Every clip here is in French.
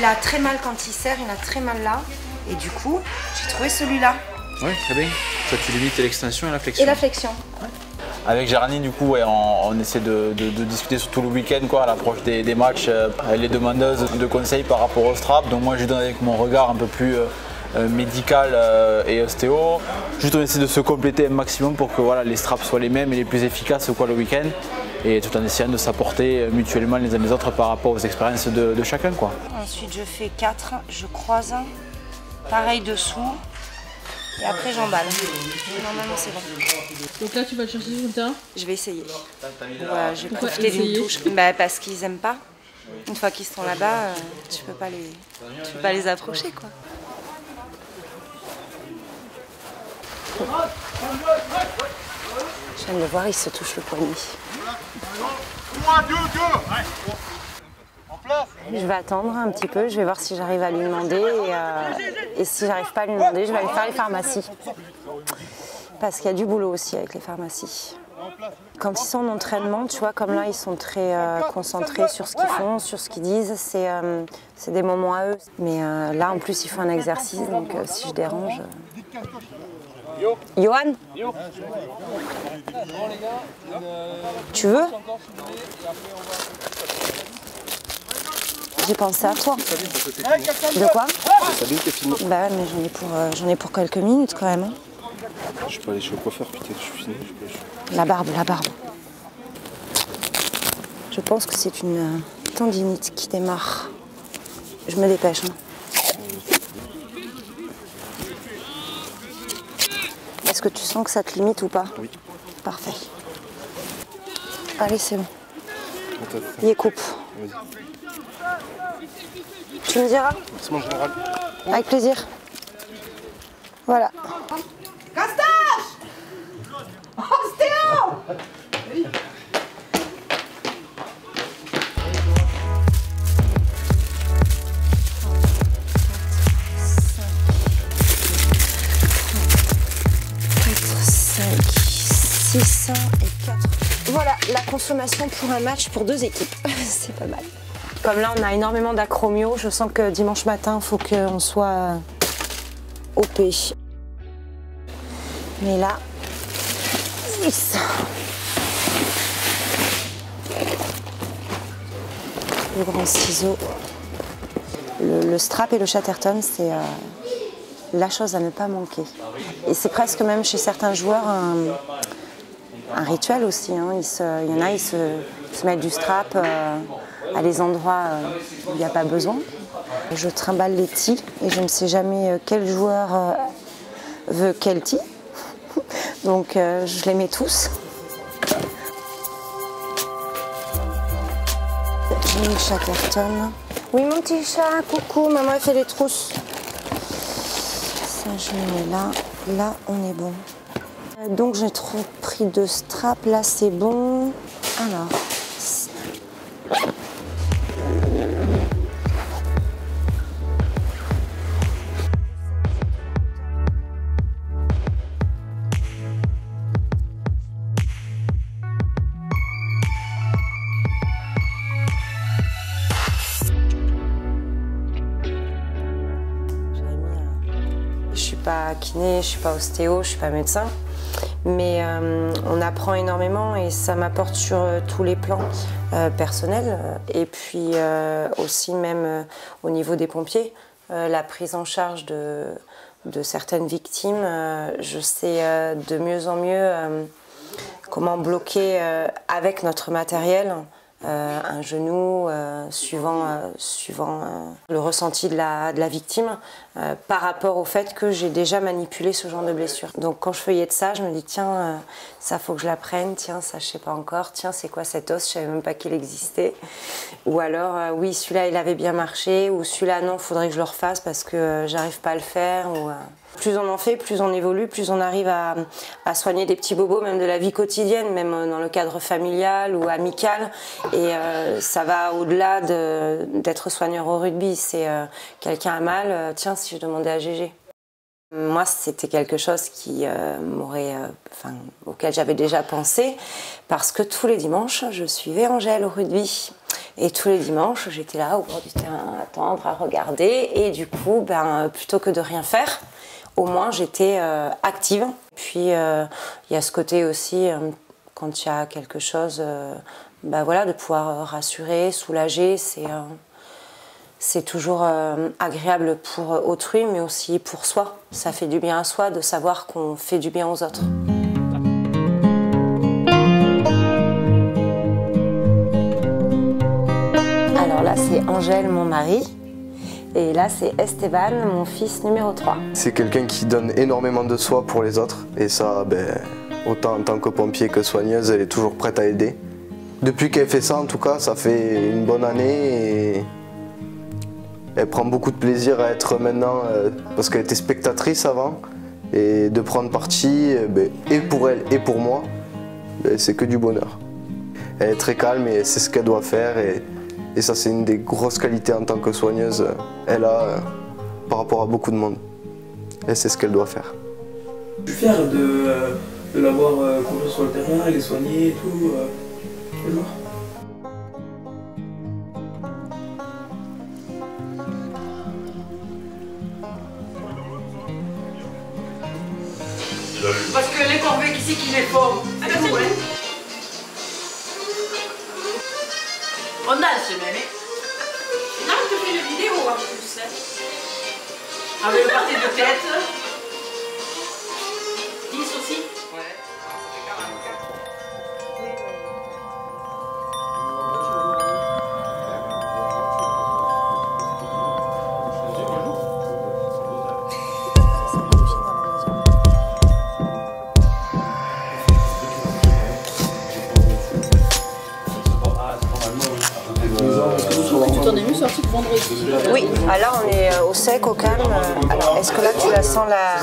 a très mal quand il serre, il a très mal là. Et du coup, j'ai trouvé celui-là. Oui, très bien. Toi, tu limites l'extension et la flexion. Et la flexion. Ouais. Avec Géraldine, du coup, ouais, on essaie de discuter sur tout le week-end, quoi, à l'approche des matchs. Elle est demandeuse de conseils par rapport au strap. Donc moi, je donne avec mon regard un peu plus médical et ostéo. Juste on essaie de se compléter un maximum pour que voilà, les straps soient les mêmes et les plus efficaces quoi, le week-end. Et tout en essayant de s'apporter mutuellement les uns les autres par rapport aux expériences de chacun. Quoi. Ensuite, je fais 4, je croise, pareil dessous. Et après j'emballe. Normalement c'est bon. Donc là tu vas le chercher sur le terrain? Je vais essayer. Voilà, je vais profiter d'une touche. Bah, parce qu'ils aiment pas. Une fois qu'ils sont là-bas, tu peux pas les approcher quoi. Je viens de le voir, il se touche le poignet. Je vais attendre un petit peu, je vais voir si j'arrive à lui demander et si j'arrive pas à lui demander, je vais aller faire les pharmacies. Parce qu'il y a du boulot aussi avec les pharmacies. Quand ils sont en entraînement, tu vois, comme là, ils sont très concentrés sur ce qu'ils font, sur ce qu'ils disent, c'est des moments à eux. Mais là, en plus, ils font un exercice, donc si je dérange... Johan, tu veux? J'ai pensé à toi. De quoi? Bah mais j'en ai pour quelques minutes quand même. Hein. Je peux aller chez le coiffeur, putain, je suis fini. La barbe. Je pense que c'est une tendinite qui démarre. Je me dépêche. Hein. Est-ce que tu sens que ça te limite ou pas? Oui. Parfait. Allez, c'est bon. Il coupe. Tu me diras? C'est mon général. Avec plaisir. Voilà. Castache! Ostéo! Et 4. Voilà, la consommation pour un match pour 2 équipes. C'est pas mal. Comme là, on a énormément d'acromio, je sens que dimanche matin, il faut qu'on soit OP. Mais là, 10. Le grand ciseau. Le strap et le chatterton, c'est la chose à ne pas manquer. Et c'est presque même chez certains joueurs un rituel aussi. Hein. Il y en a, ils se mettent du strap à les endroits où il n'y a pas besoin. Je trimballe les tis et je ne sais jamais quel joueur veut quel tis. Donc je les mets tous. Le chatterton. Oui mon petit chat, coucou, maman elle fait les trousses. Ça je le mets là, là on est bon. Donc j'ai trop pris de strap, là c'est bon. Alors. Je suis pas kiné, je suis pas ostéo, je suis pas médecin. Mais on apprend énormément et ça m'apporte sur tous les plans personnels et puis aussi même au niveau des pompiers, la prise en charge de certaines victimes. Je sais de mieux en mieux comment bloquer avec notre matériel un genou suivant le ressenti de la victime par rapport au fait que j'ai déjà manipulé ce genre de blessure. Donc quand je feuillette ça, je me dis tiens, ça faut que je l'apprenne, tiens, ça je sais pas encore, tiens, c'est quoi cet os, je savais même pas qu'il existait. Ou alors, oui, celui-là il avait bien marché, ou celui-là non, faudrait que je le refasse parce que j'arrive pas à le faire. Ou, plus on en fait, plus on évolue, plus on arrive à soigner des petits bobos, même de la vie quotidienne, même dans le cadre familial ou amical. Et ça va au-delà d'être soigneur au rugby. C'est quelqu'un a mal, tiens, si je demandais à Gégé. Moi, c'était quelque chose qui auquel j'avais déjà pensé, parce que tous les dimanches, je suivais Angèle au rugby. Et tous les dimanches, j'étais là au bord du terrain à attendre, à regarder. Et du coup, plutôt que de rien faire, au moins j'étais active. Puis il y a ce côté aussi, quand il y a quelque chose, de pouvoir rassurer, soulager, c'est toujours agréable pour autrui, mais aussi pour soi. Ça fait du bien à soi de savoir qu'on fait du bien aux autres. Alors là, c'est Angèle, mon mari. Et là, c'est Esteban, mon fils numéro 3. C'est quelqu'un qui donne énormément de soi pour les autres. Et ça, autant en tant que pompier que soigneuse, elle est toujours prête à aider. Depuis qu'elle fait ça, en tout cas, ça fait une bonne année. Et elle prend beaucoup de plaisir à être maintenant, parce qu'elle était spectatrice avant. Et de prendre parti, et pour elle et pour moi, c'est que du bonheur. Elle est très calme et c'est ce qu'elle doit faire. Et ça, c'est une des grosses qualités en tant que soigneuse. Elle a par rapport à beaucoup de monde. Et c'est ce qu'elle doit faire. Je suis fier de l'avoir conduit sur le terrain, les soigner et tout. Le jour. Parce que les corvées, qui c'est qui les forme? C'est nous, hein. On danse même, hein. Non, je te fais une vidéo en plus, hein. Avec le parti de tête. 10 aussi. Ouais. Tu t'en es mieux sorti que vendredi. Oui, là on est au sec, au calme. Alors est-ce que là tu la sens la...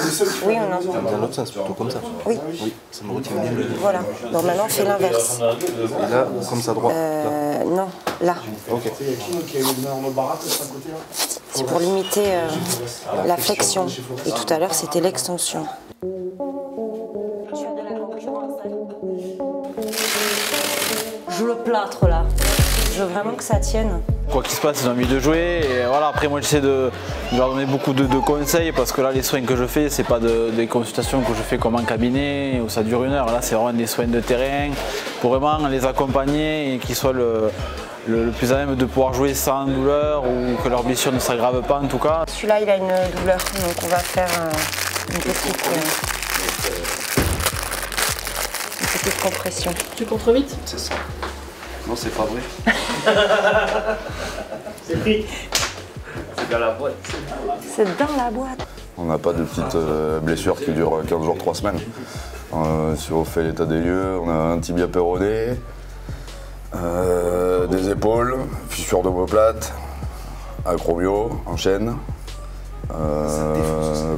Oui ou non? Dans l'autre sens, plutôt comme ça. Oui. Oui, ça me retient bien le... Voilà, donc maintenant on fait l'inverse. Et là, comme ça droit là. Non, là. Ok. C'est pour limiter la flexion. Et tout à l'heure c'était l'extension. Je le plâtre là. Je veux vraiment que ça tienne. Quoi qu'il se passe, ils ont envie de jouer. Et voilà, après, moi, j'essaie de leur donner beaucoup de conseils parce que là, les soins que je fais, c'est pas des consultations que je fais comme en cabinet où ça dure 1 heure. Là, c'est vraiment des soins de terrain pour vraiment les accompagner et qu'ils soient le plus à même de pouvoir jouer sans douleur ou que leur blessure ne s'aggrave pas en tout cas. Celui-là, il a une douleur, donc on va faire une petite compression. Tu comptes trop vite? C'est ça. Non, c'est pas vrai. C'est pris. C'est dans la boîte. C'est dans la boîte. On n'a pas de petites blessures qui durent 15 jours, 3 semaines. Si on fait l'état des lieux, on a un tibia péroné, des épaules, fissure d'omoplate, acromio en chaîne,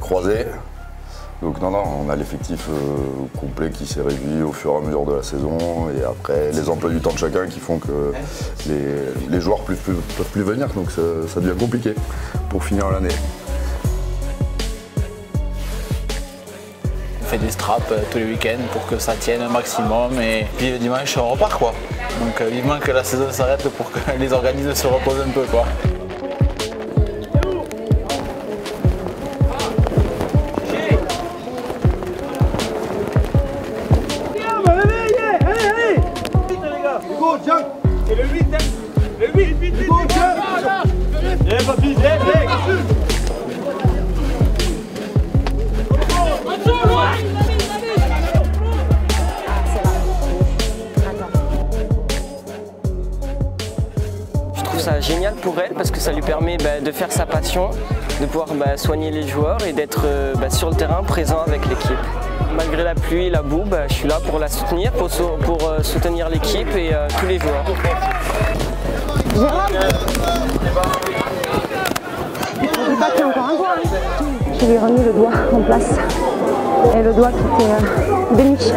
croisé. Donc non, on a l'effectif complet qui s'est réduit au fur et à mesure de la saison et après les emplois du temps de chacun qui font que les joueurs peuvent plus venir, donc ça devient compliqué pour finir l'année. On fait des straps tous les week-ends pour que ça tienne un maximum et puis le dimanche on repart quoi. Donc vivement que la saison s'arrête pour que les organismes se reposent un peu quoi. Et le 8, hein. Le 8, Eh, papy, Je trouve ça génial pour elle parce que ça lui permet de faire sa passion, de pouvoir soigner les joueurs et d'être sur le terrain présent avec l'équipe. Malgré la pluie et la boue, je suis là pour la soutenir, pour soutenir l'équipe et tous les joueurs. Je lui ai remis le doigt en place. Et le doigt qui était déniché.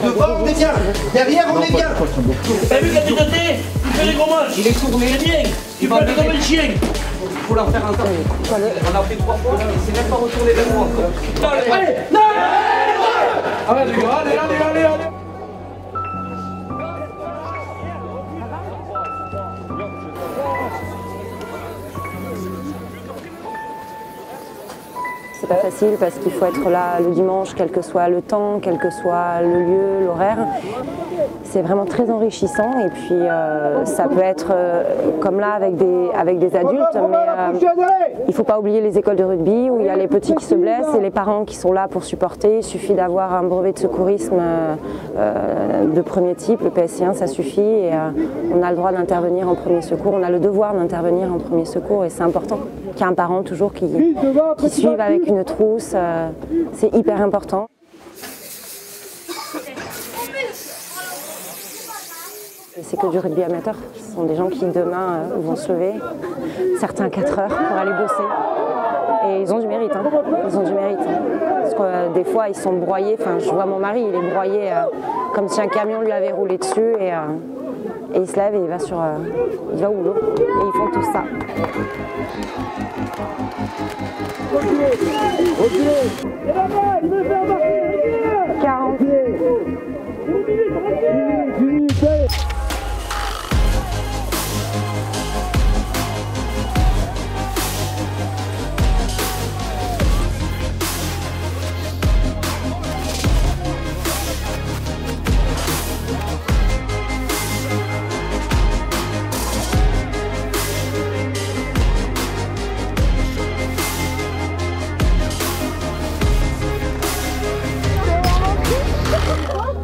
Devant, on est bien. Derrière, on est bien. T'as vu quand tu côté, il fait les gros matchs. Il est tourné. C'est bien. Il parle comme un chien. faut la faire un temps. On a fait 3 fois et c'est même pas retourné vers moi encore. Allez, non! Allez les gars, allez. C'est pas facile parce qu'il faut être là le dimanche, quel que soit le temps, quel que soit le lieu, l'horaire. C'est vraiment très enrichissant et puis ça peut être comme là avec des adultes, mais il ne faut pas oublier les écoles de rugby où il y a les petits qui se blessent et les parents qui sont là pour supporter. Il suffit d'avoir un brevet de secourisme de premier type, le PSC1 ça suffit et on a le droit d'intervenir en premier secours, on a le devoir d'intervenir en premier secours et c'est important qu'il y ait un parent toujours qui suive avec une trousse, c'est hyper important. C'est que du rugby amateur, ce sont des gens qui demain vont se lever, certains 4 heures pour aller bosser. Et ils ont du mérite, hein. Ils ont du mérite. Parce que des fois ils sont broyés, enfin je vois mon mari, il est broyé comme si un camion lui avait roulé dessus et il se lève et il va au boulot. Et ils font tout ça. Et là-bas, il me fait embarquer 40.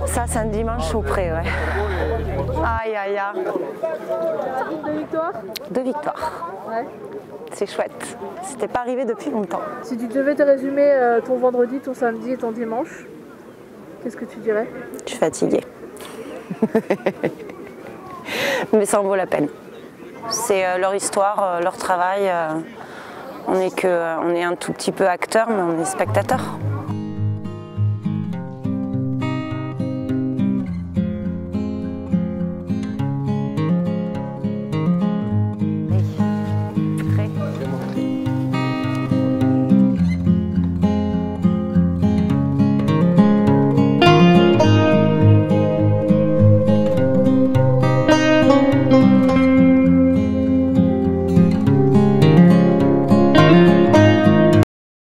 Ça, c'est un dimanche au pré, ouais. Aïe, aïe, aïe. 2 victoires? 2 victoires. Ouais. C'est chouette. C'était pas arrivé depuis longtemps. Si tu devais te résumer ton vendredi, ton samedi et ton dimanche, qu'est-ce que tu dirais? Je suis fatiguée. Mais ça en vaut la peine. C'est leur histoire, leur travail. On est un tout petit peu acteur, mais on est spectateur.